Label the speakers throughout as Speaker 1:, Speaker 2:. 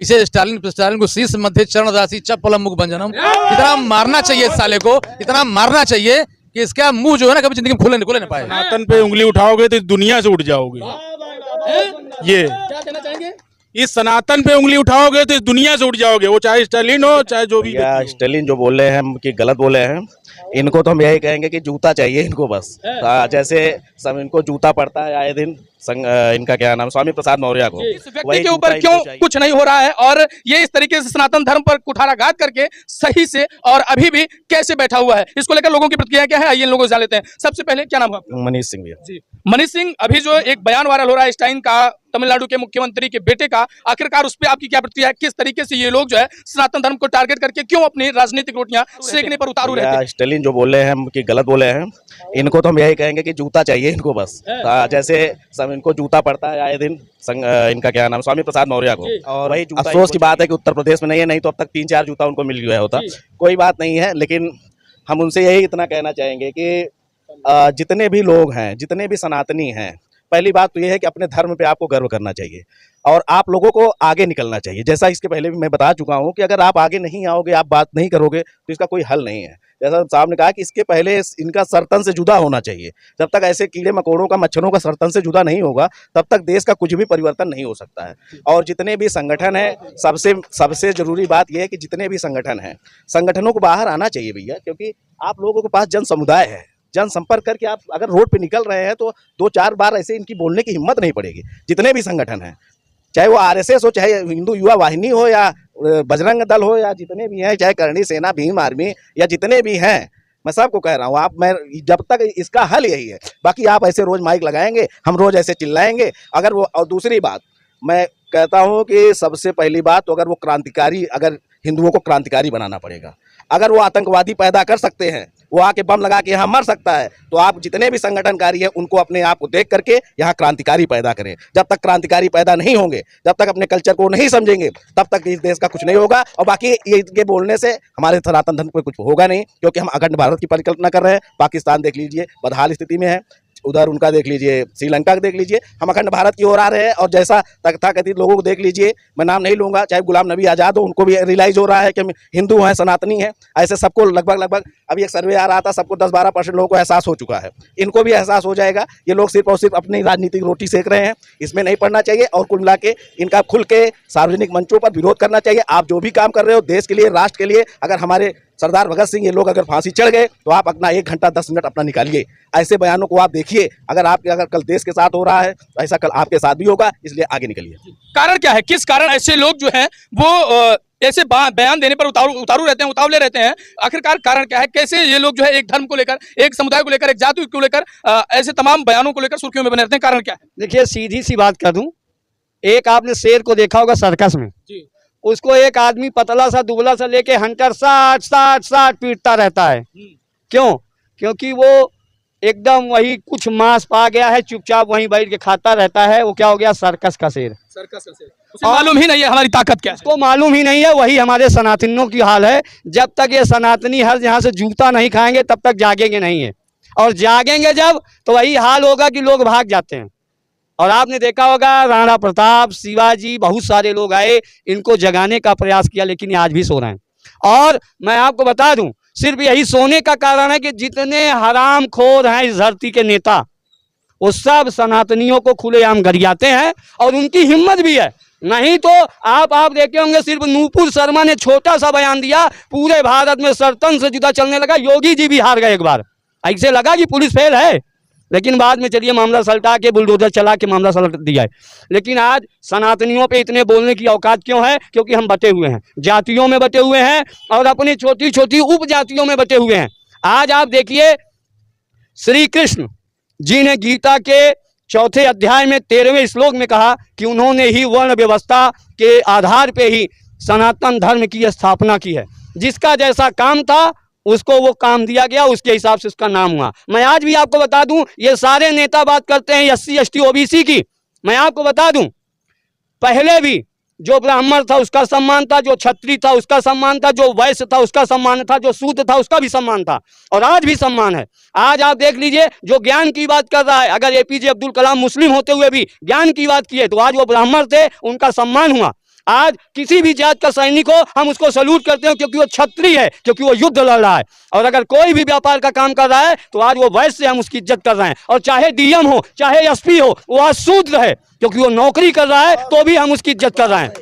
Speaker 1: इसे स्टालिन को शीश मध्य चरण राशि चप्पलम मुख भंजनम, इतना मारना चाहिए इस साले को, इतना मारना चाहिए कि इसका मुंह जो है ना कभी जिंदगी में खुले ना पाए।
Speaker 2: सनातन पे उंगली उठाओगे तो दुनिया से उठ जाओगे। ये
Speaker 3: क्या कहना चाहेंगे?
Speaker 2: इस सनातन पे उंगली उठाओगे तो इस दुनिया से उठ जाओगे, वो चाहे स्टालिन हो चाहे जो भी
Speaker 4: या स्टालिन जो बोल रहे हैं कि गलत बोले हैं, इनको तो हम यही कहेंगे कि जूता चाहिए इनको बस। जैसे सब इनको जूता पड़ता है आए दिन इनका क्या नाम स्वामी प्रसाद मौर्य को,
Speaker 3: इस व्यक्ति के ऊपर क्यों कुछ नहीं हो रहा है और ये इस तरीके से सनातन धर्म पर कुठाराघात करके सही से और अभी भी कैसे बैठा हुआ है, इसको लेकर लोगों की प्रतिक्रिया क्या है, आइए इन लोगों से जान लेते हैं। सबसे पहले क्या नाम है आपका?
Speaker 4: मनीष सिंह भैया
Speaker 3: जी मनीष सिंह, अभी जो एक बयान वायरल हो रहा है स्टालिन का, तमिलनाडु के मुख्यमंत्री के बेटे का, आखिरकार उस पर आपकी क्या प्रतिक्रिया है? किस तरीके से ये लोग जो है सनातन धर्म को टारगेट करके क्यों अपनी राजनीतिक रोटियां सेकने पर उतारू रहते हैं?
Speaker 4: स्टालिन जो बोल रहे हैं कि गलत बोले हैं, इनको तो हम यही कहेंगे कि जूता चाहिए इनको बस। जैसे सब इनको जूता पड़ता है आए दिन इनका क्या नाम स्वामी प्रसाद मौर्य को, और वही अफसोस की बात है कि उत्तर प्रदेश में नहीं है, नहीं तो अब तक 3-4 जूता उनको मिल गया होता। कोई बात नहीं है, लेकिन हम उनसे यही इतना कहना चाहेंगे कि जितने भी लोग हैं, जितने भी सनातनी हैं, पहली बात तो ये है कि अपने धर्म पे आपको गर्व करना चाहिए और आप लोगों को आगे निकलना चाहिए। जैसा इसके पहले भी मैं बता चुका हूँ कि अगर आप आगे नहीं आओगे, आप बात नहीं करोगे तो इसका कोई हल नहीं है। जैसा साहब ने कहा कि इसके पहले इनका सर्तन से जुदा होना चाहिए। जब तक ऐसे कीड़े मकोड़ों का, मच्छरों का सर्तन से जुदा नहीं होगा, तब तक देश का कुछ भी परिवर्तन नहीं हो सकता है। और जितने भी संगठन हैं, सबसे जरूरी बात यह है कि जितने भी संगठन हैं, संगठनों को बाहर आना चाहिए भैया, क्योंकि आप लोगों के पास जन समुदाय है। जन संपर्क करके आप अगर रोड पे निकल रहे हैं तो 2-4 बार ऐसे इनकी बोलने की हिम्मत नहीं पड़ेगी। जितने भी संगठन हैं, चाहे वो आरएसएस हो, चाहे हिंदू युवा वाहिनी हो, या बजरंग दल हो, या जितने भी हैं, चाहे करणी सेना, भीम आर्मी, या जितने भी हैं, मैं सबको कह रहा हूँ मैं जब तक इसका हल यही है। बाकी आप ऐसे रोज माइक लगाएंगे, हम रोज ऐसे चिल्लाएंगे अगर वो। और दूसरी बात मैं कहता हूँ कि सबसे पहली बात तो अगर वो क्रांतिकारी, अगर हिंदुओं को क्रांतिकारी बनाना पड़ेगा। अगर वो आतंकवादी पैदा कर सकते हैं, वो आके बम लगा के यहाँ मर सकता है, तो आप जितने भी संगठनकारी हैं उनको अपने आप को देख करके यहाँ क्रांतिकारी पैदा करें। जब तक क्रांतिकारी पैदा नहीं होंगे, जब तक अपने कल्चर को नहीं समझेंगे, तब तक इस देश का कुछ नहीं होगा। और बाकी ये बोलने से हमारे सनातन धर्म को कुछ होगा नहीं, क्योंकि हम अखंड भारत की परिकल्पना कर रहे हैं। पाकिस्तान देख लीजिए बदहाल स्थिति में है, उधर उनका देख लीजिए, श्रीलंका का देख लीजिए, हम अखंड भारत की ओर आ रहे हैं। और जैसा तथाकथित लोगों को देख लीजिए, मैं नाम नहीं लूंगा, चाहे गुलाम नबी आज़ाद हो, उनको भी रियलाइज हो रहा है कि हम हिंदू हैं, सनातनी हैं। ऐसे सबको लगभग अभी एक सर्वे आ रहा था, सबको 10-12% लोगों को एहसास हो चुका है। इनको भी एहसास हो जाएगा। ये लोग सिर्फ और सिर्फ अपनी राजनीतिक रोटी सेक रहे हैं, इसमें नहीं पड़ना चाहिए। और कुल मिला के इनका खुल के सार्वजनिक मंचों पर विरोध करना चाहिए। आप जो भी काम कर रहे हो देश के लिए, राष्ट्र के लिए, अगर हमारे सरदार भगत सिंह ये लोग अगर फांसी चढ़ गए तो आप अपना 1 घंटा 10 मिनट अपना निकालिए। ऐसे बयानों को आप देखिए। अगर कल देश के साथ हो रहा है तो ऐसा कल आपके साथ भी होगा, इसलिए आगे निकलिए।
Speaker 3: कारण क्या है, किस कारण ऐसे लोग जो हैं वो ऐसे बयान देने पर उतारू रहते हैं, उतावले रहते हैं? आखिरकार कारण क्या है? कैसे ये लोग जो है एक धर्म को लेकर, एक समुदाय को लेकर, एक जाति को लेकर ऐसे तमाम बयानों को लेकर सुर्खियों में बने रहते हैं? कारण क्या है?
Speaker 5: देखिए सीधी सी बात कर दूं, एक आपने शेर को देखा होगा सर्कस में,
Speaker 3: जी।
Speaker 5: उसको एक आदमी पतला सा दुबला सा लेके हंटर 60 पीटता रहता है। क्यों? क्योंकि वो एकदम वही कुछ मांस पा गया है, चुपचाप वहीं बैठ के खाता रहता है। वो क्या हो गया? सर्कस का शेर।
Speaker 3: सर्कस का शेर। उसे मालूम ही नहीं है हमारी ताकत क्या है,
Speaker 5: उसको मालूम ही नहीं है। वही हमारे सनातनियों की हाल है। जब तक ये सनातनी हर यहाँ से जूता नहीं खाएंगे तब तक जागेंगे नहीं है, और जागेंगे जब तो वही हाल होगा कि लोग भाग जाते हैं। और आपने देखा होगा राणा प्रताप, शिवाजी, बहुत सारे लोग आए, इनको जगाने का प्रयास किया, लेकिन ये आज भी सो रहे हैं। और मैं आपको बता दूं, सिर्फ यही सोने का कारण है कि जितने हराम खोर हैं इस धरती के नेता, वो सब सनातनियों को खुलेआम गरियाते हैं, और उनकी हिम्मत भी है। नहीं तो आप देखे होंगे, सिर्फ नूपुर शर्मा ने छोटा सा बयान दिया, पूरे भारत में सर्तन से जुदा चलने लगा। योगी जी भी हार गए एक बार, ऐसे लगा कि पुलिस फेल है, लेकिन बाद में चलिए मामला सलटा के बुलडोजर चला के मामला सलट दिया है। लेकिन आज सनातनियों पे इतने बोलने की औकात क्यों है? क्योंकि हम बटे हुए हैं, जातियों में बटे हुए हैं, और अपनी छोटी छोटी उपजातियों में बटे हुए हैं। आज आप देखिए, श्री कृष्ण जी ने गीता के 4थे अध्याय में 13वें श्लोक में कहा कि उन्होंने ही वर्ण व्यवस्था के आधार पे ही सनातन धर्म की स्थापना की है। जिसका जैसा काम था उसको वो काम दिया गया, उसके हिसाब से उसका नाम हुआ। मैं आज भी आपको बता दूं, ये सारे नेता बात करते हैं SC ST OBC की। मैं आपको बता दूं, पहले भी जो ब्राह्मण था उसका सम्मान था, जो क्षत्रिय था उसका सम्मान था, जो वैश्य था उसका सम्मान था, जो शूद्र था उसका भी सम्मान था, और आज भी सम्मान है। आज आप देख लीजिए, जो ज्ञान की बात कर रहा है, अगर APJ अब्दुल कलाम मुस्लिम होते हुए भी ज्ञान की बात किए तो आज वो ब्राह्मण थे, उनका सम्मान हुआ। आज किसी भी जात का सैनिक हो हम उसको सल्यूट करते हैं, क्योंकि वो क्षत्रिय है, क्योंकि वो युद्ध लड़ रहा है। और अगर कोई भी व्यापार का काम कर रहा है तो आज वो वैश्य से हम उसकी इज्जत कर रहे हैं। और चाहे डीएम हो चाहे एसपी हो, वो आज शूद्र है, क्योंकि वो नौकरी कर रहा है तो भी हम उसकी इज्जत कर रहे हैं।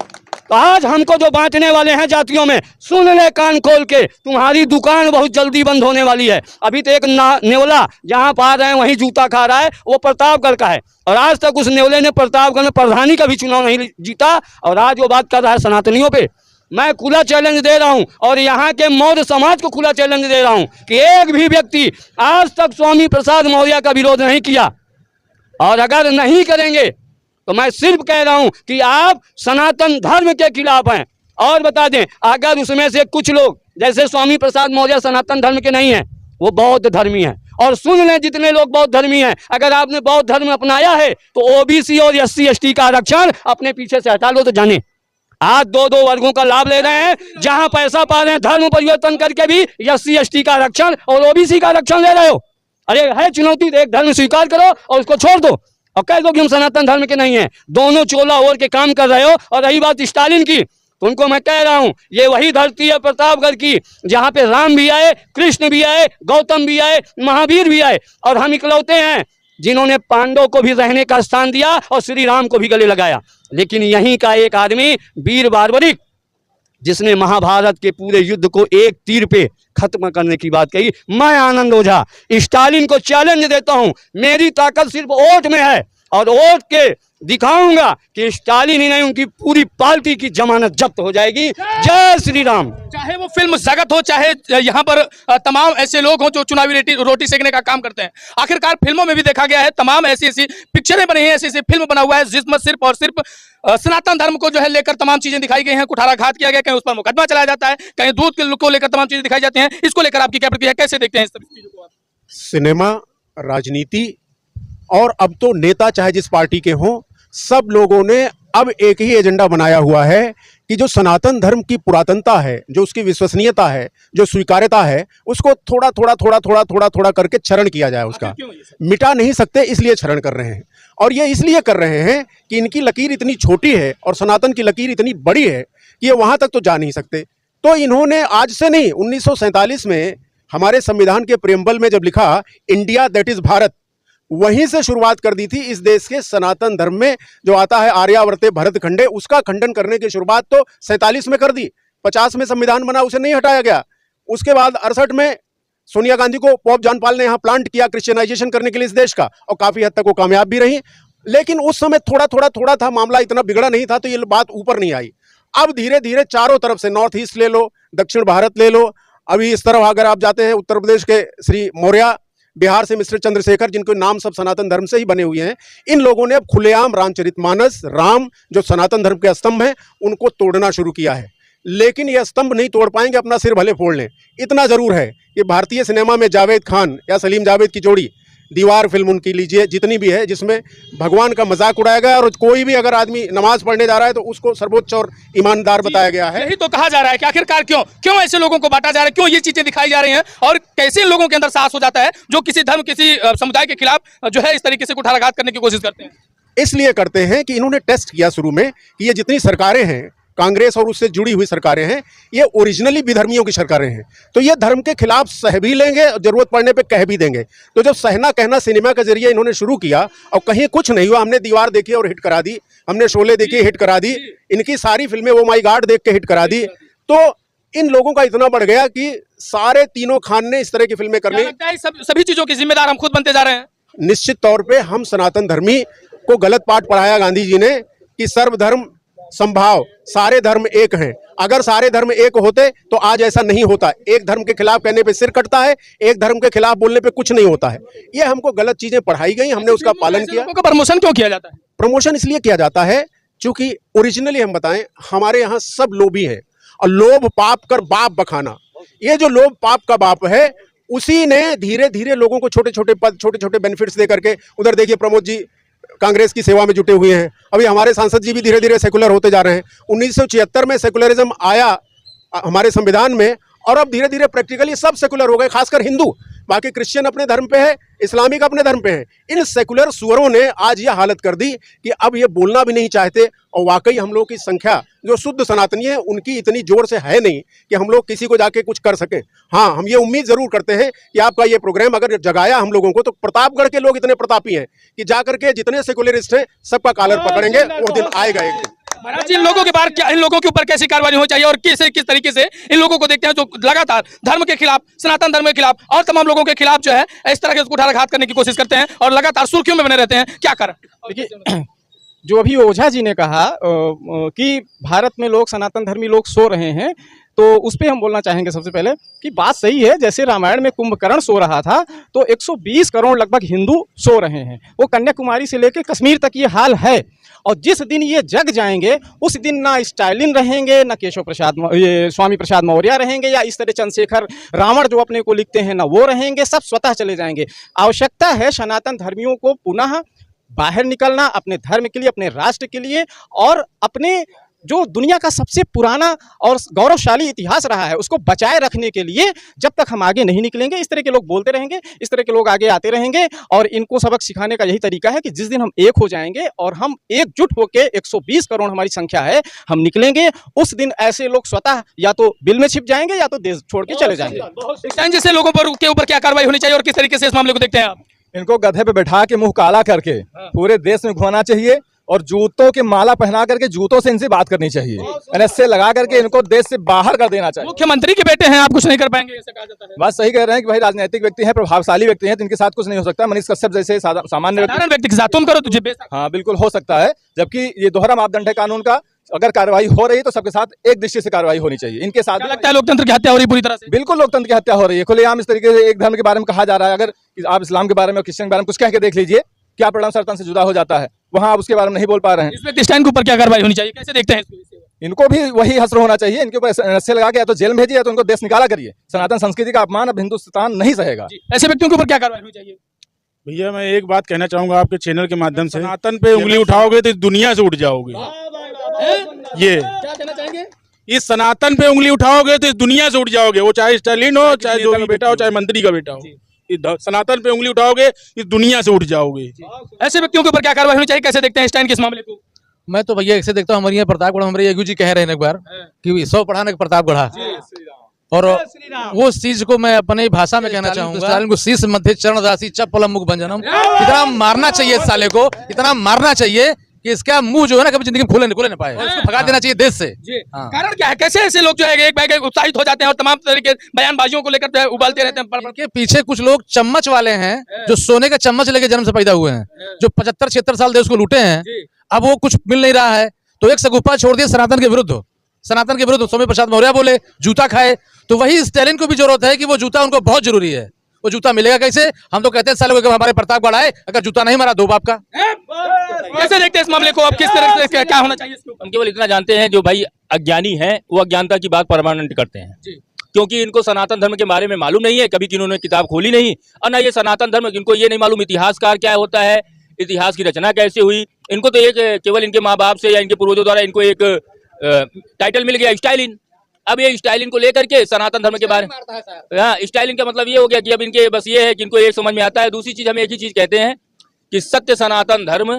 Speaker 5: तो आज हमको जो बांटने वाले हैं जातियों में, सुन ले कान खोल के, तुम्हारी दुकान बहुत जल्दी बंद होने वाली है। अभी तो एक नेवला जहां पा रहे हैं वहीं जूता खा रहा है, वो प्रतापगढ़ का है, और आज तक उस नेवले ने प्रतापगढ़ में प्रधानी का भी चुनाव नहीं जीता, और आज वो बात कर रहा है सनातनियों पे। मैं खुला चैलेंज दे रहा हूं, और यहाँ के मौर्य समाज को खुला चैलेंज दे रहा हूं कि एक भी व्यक्ति आज तक स्वामी प्रसाद मौर्य का विरोध नहीं किया, और अगर नहीं करेंगे तो मैं सिर्फ कह रहा हूं कि आप सनातन धर्म के खिलाफ हैं। और बता दें, अगर उसमें से कुछ लोग, जैसे स्वामी प्रसाद मौर्य सनातन धर्म के नहीं हैं, वो बौद्ध धर्मी हैं, और सुन लें जितने लोग बौद्ध धर्मी हैं, अगर आपने बौद्ध धर्म अपनाया है तो ओबीसी और SC ST का आरक्षण अपने पीछे से हटा लो तो जाने। आज दो वर्गों का लाभ ले रहे हैं, जहां पैसा पा रहे हैं धर्म परिवर्तन करके भी SC ST का आरक्षण और OBC का आरक्षण ले रहे हो। अरे है चुनौती, एक धर्म स्वीकार करो और उसको छोड़ दो, और कह दो कि हम सनातन धर्म के नहीं हैं। दोनों चोला ओढ़ के काम कर रहे हो। और रही बात स्टालिन की, तो उनको मैं कह रहा हूं, ये वही धरती है प्रतापगढ़ की जहां पे राम भी आए, कृष्ण भी आए, गौतम भी आए, महावीर भी आए, और हम इकलौते हैं जिन्होंने पांडवों को भी रहने का स्थान दिया और श्री राम को भी गले लगाया। लेकिन यहीं का एक आदमी वीर बार्बरिक, जिसने महाभारत के पूरे युद्ध को एक तीर पे खत्म करने की बात कही। मैं आनंद ओझा स्टालिन को चैलेंज देता हूं, मेरी ताकत सिर्फ वोट में है, और वोट के दिखाऊंगा कि स्टालिन ही नहीं उनकी पूरी पार्टी की जमानत जब्त हो जाएगी। जय श्री राम।
Speaker 3: चाहे वो फिल्म जगत हो, चाहे यहाँ पर तमाम ऐसे लोग हों जो चुनावी रोटी सेकने का काम करते हैं, आखिरकार फिल्मों में भी देखा गया है, तमाम ऐसी ऐसी पिक्चरें बनी हैं, ऐसी ऐसी फिल्म बना हुआ है जिसमें सिर्फ और सिर्फ सनातन धर्म को जो है लेकर तमाम चीजें दिखाई गई हैं, कुठाराघात किया गया, कहीं उस पर मुकदमा चलाया जाता है, कहीं दूध को लेकर तमाम चीजें दिखाई जाती हैं। इसको लेकर आपकी क्या प्रतिक्रिया, कैसे देखते हैं इस चीजों को?
Speaker 2: सिनेमा, राजनीति और अब तो नेता चाहे जिस पार्टी के हों, सब लोगों ने अब एक ही एजेंडा बनाया हुआ है कि जो सनातन धर्म की पुरातनता है, जो उसकी विश्वसनीयता है, जो स्वीकार्यता है, उसको थोड़ा करके क्षरण किया जाए। उसका मिटा नहीं सकते, इसलिए क्षरण कर रहे हैं। और ये इसलिए कर रहे हैं कि इनकी लकीर इतनी छोटी है और सनातन की लकीर इतनी बड़ी है कि ये वहां तक तो जा नहीं सकते। तो इन्होंने आज से नहीं, 1947 में हमारे संविधान के प्रेम्बल में जब लिखा इंडिया दैट इज भारत, वहीं से शुरुआत कर दी थी इस देश के सनातन धर्म में जो आता है आर्यावर्ते भरत खंडे, उसका खंडन करने की शुरुआत तो 47 में कर दी। 50 में संविधान बना, उसे नहीं हटाया गया। उसके बाद 68 में सोनिया गांधी को पोप जॉन पॉल ने यहाँ प्लांट किया क्रिश्चियनाइजेशन करने के लिए इस देश का, और काफी हद तक वो कामयाब भी रही। लेकिन उस समय थोड़ा था, मामला इतना बिगड़ा नहीं था, तो ये बात ऊपर नहीं आई। अब धीरे धीरे चारों तरफ से, नॉर्थ ईस्ट ले लो, दक्षिण भारत ले लो, अभी इस तरफ अगर आप जाते हैं उत्तर प्रदेश के श्री मौर्य, बिहार से मिस्टर चंद्रशेखर, जिनके नाम सब सनातन धर्म से ही बने हुए हैं, इन लोगों ने अब खुलेआम रामचरितमानस, राम जो सनातन धर्म के स्तंभ हैं, उनको तोड़ना शुरू किया है। लेकिन ये स्तंभ नहीं तोड़ पाएंगे, अपना सिर भले फोड़ लें। इतना जरूर है कि भारतीय सिनेमा में जावेद खान या सलीम जावेद की जोड़ी, दीवार फिल्म उनकी लीजिए, जितनी भी है, जिसमें भगवान का मजाक उड़ाया गया, और कोई भी अगर आदमी नमाज पढ़ने जा रहा है तो उसको सर्वोच्च और ईमानदार बताया गया है।
Speaker 3: यही तो कहा जा रहा है कि आखिरकार क्यों ऐसे लोगों को बांटा जा रहा है, क्यों ये चीजें दिखाई जा रही हैं, और कैसे लोगों के अंदर साहस हो जाता है जो किसी धर्म, किसी समुदाय के खिलाफ जो है इस तरीके से कुठाराघात करने की कोशिश करते हैं।
Speaker 2: इसलिए करते हैं कि इन्होंने टेस्ट किया शुरू में कि ये जितनी सरकारें हैं, कांग्रेस और उससे जुड़ी हुई सरकारें हैं, ये ओरिजिनली विधर्मियों की सरकारें हैं, तो ये धर्म के खिलाफ सह भी लेंगे और जरूरत पड़ने पे कह भी देंगे। तो जब सहना कहना सिनेमा के जरिए इन्होंने शुरू किया और कहीं कुछ नहीं हुआ, हमने दीवार देखी और हिट करा दी, हमने शोले देखी हिट करा दी, इनकी सारी फिल्में वो माई गॉड देख के हिट करा दी, तो इन लोगों का इतना बढ़ गया कि सारे तीनों खान ने इस तरह की फिल्में करनी।
Speaker 3: सभी चीजों के जिम्मेदार हम खुद बनते जा रहे हैं।
Speaker 2: निश्चित तौर पर हम सनातन धर्मी को गलत पाठ पढ़ाया गांधी जी ने कि सर्वधर्म संभाव, सारे धर्म एक हैं। अगर सारे धर्म एक होते तो आज ऐसा नहीं होता। एक धर्म के खिलाफ कहने पे सिर कटता है, एक धर्म के खिलाफ बोलने पे कुछ नहीं होता है। ये हमको गलत चीजें पढ़ाई गई, हमने उसका पालन किया।
Speaker 3: प्रमोशन क्यों किया जाता है?
Speaker 2: प्रमोशन इसलिए किया जाता है क्योंकि ओरिजिनली हम बताएं, हमारे यहाँ सब लोभी है, और लोभ पाप कर बाप बखाना, ये जो लोभ पाप का बाप है, उसी ने धीरे धीरे लोगों को छोटे छोटे पद, छोटे छोटे बेनिफिट्स दे करके, उधर देखिए प्रमोद जी कांग्रेस की सेवा में जुटे हुए हैं, अभी हमारे सांसद जी भी धीरे धीरे सेकुलर होते जा रहे हैं। 1976 में सेकुलरिज्म आया हमारे संविधान में, और अब धीरे धीरे प्रैक्टिकली सब सेकुलर हो गए, खासकर हिंदू। बाकी क्रिश्चियन अपने धर्म पे है, इस्लामिक अपने धर्म पे है। इन सेकुलर सुअरों ने आज यह हालत कर दी कि अब ये बोलना भी नहीं चाहते। और वाकई हम लोग की संख्या जो शुद्ध सनातनी है उनकी इतनी जोर से है नहीं कि हम लोग किसी को जाके कुछ कर सकें। हाँ, हम ये उम्मीद जरूर करते हैं कि आपका ये प्रोग्राम अगर जगाया हम लोगों को, तो प्रतापगढ़ के लोग इतने प्रतापी हैं कि जाकर के जितने सेकुलरिस्ट हैं सबका कॉलर पकड़ेंगे। वो दिन आएगा एक दिन।
Speaker 3: महाराज जी, इन लोगों के बारे क्या, इन लोगों के ऊपर कैसी कार्रवाई होनी चाहिए और किस तरीके से इन लोगों को देखते हैं जो लगातार धर्म के खिलाफ, सनातन धर्म के खिलाफ और तमाम लोगों के खिलाफ जो है इस तरह के कुठाराघात करने की कोशिश करते हैं और लगातार सुर्खियों में बने रहते हैं, क्या कारण?
Speaker 6: देखिए, जो अभी ओझा जी ने कहा कि भारत में लोग, सनातन धर्मी लोग सो रहे हैं, तो उस पर हम बोलना चाहेंगे सबसे पहले कि बात सही है। जैसे रामायण में कुंभकर्ण सो रहा था, तो 120 करोड़ लगभग हिंदू सो रहे हैं। वो कन्याकुमारी से लेकर कश्मीर तक ये हाल है। और जिस दिन ये जग जाएंगे उस दिन ना स्टालिन रहेंगे, ना केशव प्रसाद, ये स्वामी प्रसाद मौर्य रहेंगे, या इस तरह चंद्रशेखर रावण जो अपने को लिखते हैं ना वो रहेंगे। सब स्वतः चले जाएंगे। आवश्यकता है सनातन धर्मियों को पुनः बाहर निकलना, अपने धर्म के लिए, अपने राष्ट्र के लिए, और अपने जो दुनिया का सबसे पुराना और गौरवशाली इतिहास रहा है उसको बचाए रखने के लिए। जब तक हम आगे नहीं निकलेंगे, इस तरह के लोग बोलते रहेंगे, इस तरह के लोग आगे आते रहेंगे। और इनको सबक सिखाने का यही तरीका है कि जिस दिन हम एक हो जाएंगे और हम एकजुट होकर 120 करोड़ हमारी संख्या है, हम निकलेंगे, उस दिन ऐसे लोग स्वतः या तो बिल में छिप जाएंगे या तो देश छोड़ के चले जाएंगे।
Speaker 3: जैसे लोगों पर के ऊपर क्या कार्रवाई होनी चाहिए और किस तरीके से इस मामले को देखते हैं आप?
Speaker 7: इनको गधे पे बैठा के मुंह काला करके पूरे देश में घुमाना चाहिए और जूतों की माला पहना करके जूतों से इनसे बात करनी चाहिए। एनएसए लगा करके इनको देश से बाहर कर देना चाहिए।
Speaker 3: मुख्यमंत्री के बेटे हैं, आप कुछ नहीं कर पाएंगे ऐसा कहा जाता है।
Speaker 7: बात सही कह रहे हैं कि भाई राजनीतिक व्यक्ति हैं, प्रभावशाली व्यक्ति हैं, जिनके साथ कुछ नहीं हो सकता। मनीष कश्यप जैसे सामान्य
Speaker 3: व्यक्ति के साथ तुम करो तुझे
Speaker 7: हाँ बिल्कुल हो सकता है। जबकि ये दोहरा मापदंड है कानून का। अगर कार्रवाई हो रही है तो सबके साथ एक दृष्टि से कार्रवाई होनी चाहिए। इनके साथ
Speaker 3: लगता है लोकतंत्र की हत्या हो रही पूरी तरह से।
Speaker 7: बिल्कुल लोकतंत्र की हत्या हो रही है। खुलेआम इस तरीके से एक धर्म के बारे में कहा जा रहा है। अगर आप इस्लाम के बारे में और क्रिश्चियन के बारे में कुछ कह के देख लीजिए, क्या परिणाम सरतन से जुदा हो जाता है। वहां आप उसके बारे में नहीं बोल पा रहे हैं।
Speaker 3: इस व्यक्ति स्टैंड के ऊपर क्या कार्रवाई होनी चाहिए, कैसे देखते हैं?
Speaker 7: इनको भी वही हश्र होना चाहिए। इनके ऊपर एनएसए लगा के या तो जेल में भेजिए या तो इनको देश निकाला करिए। सनातन संस्कृति का अपमान अब हिंदुस्तान नहीं सहेगा।
Speaker 3: ऐसे व्यक्तियों के ऊपर क्या कार्रवाई होनी चाहिए?
Speaker 8: भैया मैं एक बात कहना चाहूंगा आपके चैनल के माध्यम से, सनातन पे उंगली उठाओगे तो इस दुनिया से उठ जाओगे। ये
Speaker 3: क्या कहना चाहेंगे?
Speaker 8: इस सनातन पे उंगली उठाओगे तो इस दुनिया से उठ जाओगे। वो चाहे स्टालिन हो, चाहे जो भी बेटा हो, चाहे मंत्री का बेटा हो, सनातन पे उंगली उठाओगे इस दुनिया से उठ जाओगे।
Speaker 3: ऐसे व्यक्तियों के ऊपर क्या कार्रवाई होनी चाहिए, कैसे देखते हैं स्टैंड के इस मामले को?
Speaker 1: मैं तो भैया ऐसे देखता हूँ, हमारे यहाँ प्रतापगढ़, हमारे यज्ञ जी कह रहे हैं एक बार कि 100 पढ़ाने का प्रतापगढ़ा, और वो चीज को मैं अपनी भाषा में कहना चाहूंगा, स्टालिन को शीश मध्य चरण राशि चपलम मुख भंजनम। इतना मारना चाहिए साले को, इतना मारना चाहिए कि इसका मुंह जो है ना कभी जिंदगी में खुले न पाए, इसको भगा देना चाहिए देश से।
Speaker 3: कारण क्या है, कैसे ऐसे लोग जो है एक बैग उत्साहित हो जाते हैं और तमाम तरह के बयानबाजियों को लेकर उबालते रहते हैं?
Speaker 1: इनके पीछे कुछ लोग चम्मच वाले हैं जो सोने का चम्मच लेके जन्म से पैदा हुए हैं, जो 75-76 साल देश को लूटे हैं। अब वो कुछ मिल नहीं रहा है तो एक सगुफा छोड़ दिया सनातन के विरुद्ध। सनातन के विरुद्ध स्वामी प्रसाद मौर्य बोले जूता खाए, तो वही स्टालिन को भी जरूरत है कि वो जूता उनको बहुत जरूरी है। वो जूता मिलेगा कैसे? हम तो कहते हैं सालों के हमारे प्रतापगढ़ आए, अगर जूता नहीं मारा दो बाप का।
Speaker 3: कैसे देखते हैं इस मामले को, अब किस तरह से क्या होना चाहिए?
Speaker 9: हम केवल इतना जानते हैं, जो भाई अज्ञानी हैं वो अज्ञानता की बात परमानेंट करते हैं, क्योंकि इनको सनातन धर्म के बारे में मालूम नहीं है, कभी किन्होंने किताब खोली नहीं, और ना ये सनातन धर्म, इनको ये नहीं मालूम इतिहासकार क्या होता है, इतिहास की रचना कैसे हुई। इनको तो एक केवल इनके माँ बाप से या इनके पूर्वजों द्वारा इनको एक टाइटल मिल गया स्टालिन। अब ये स्टालिन को लेकर के सनातन धर्म के बारे में, हाँ, स्टालिन का मतलब ये हो गया कि अब इनके बस ये है कि इनको एक समझ में आता है। दूसरी चीज हम एक ही चीज कहते हैं कि सत्य सनातन धर्म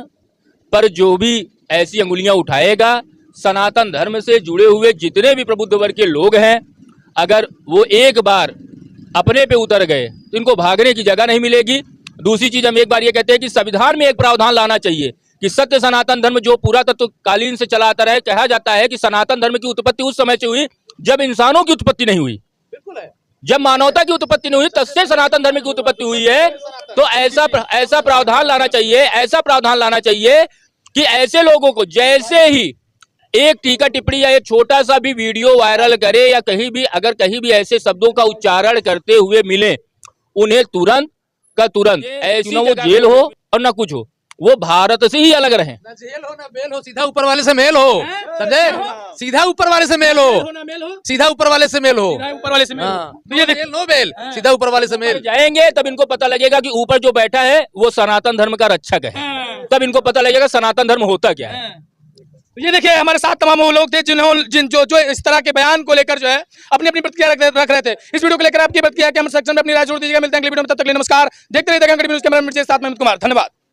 Speaker 9: पर जो भी ऐसी अंगुलियां उठाएगा, सनातन धर्म से जुड़े हुए जितने भी प्रबुद्ध वर्ग के लोग हैं, अगर वो एक बार अपने पे उतर गए तो इनको भागने की जगह नहीं मिलेगी। दूसरी चीज हम एक बार ये कहते हैं कि संविधान में एक प्रावधान लाना चाहिए कि सत्य सनातन धर्म जो पूरा तत्वकालीन से चला आता रहे। कहा जाता है कि सनातन धर्म की उत्पत्ति उस समय से हुई जब इंसानों की उत्पत्ति नहीं हुई, जब मानवता की उत्पत्ति नहीं हुई, तब से सनातन धर्म की उत्पत्ति हुई है। तो ऐसा प्रावधान लाना चाहिए, ऐसा प्रावधान लाना चाहिए कि ऐसे लोगों को जैसे ही एक टीका टिप्पणी या एक छोटा सा भी वीडियो वायरल करे या कहीं भी अगर कहीं भी ऐसे शब्दों का उच्चारण करते हुए मिले, उन्हें तुरंत का तुरंत ऐसी ना वो जेल हो और ना कुछ हो, वो भारत से ही अलग रहे।
Speaker 1: ना जेल हो ना बेल हो, सीधा ऊपर वाले से मेल हो, समझे? सीधा ऊपर वाले से मेल हो, सीधा ऊपर वाले से मेल हो,
Speaker 3: ऊपर वाले से मेल।
Speaker 1: तो ये बेल नो बेल, सीधा ऊपर वाले से मेल।
Speaker 9: जाएंगे तब इनको पता लगेगा कि ऊपर जो बैठा है वो सनातन धर्म का रक्षक है, तब इनको पता लगेगा सनातन धर्म होता क्या है।
Speaker 3: तो ये देखिए हमारे साथ तमाम वो लोग थे जो इस तरह के बयान को लेकर जो है अपनी अपनी प्रतिक्रिया रख रहे थे। इस वीडियो को लेकर आपकी प्रतिक्रिया कमेंट सेक्शन में अपनी राय जोड़ दीजिएगा। मिलते हैं अगले वीडियो में, तब तक के लिए नमस्कार। देखते रहिए न्यूज़ कैमरा के साथ मैं अमित कुमार, धन्यवाद।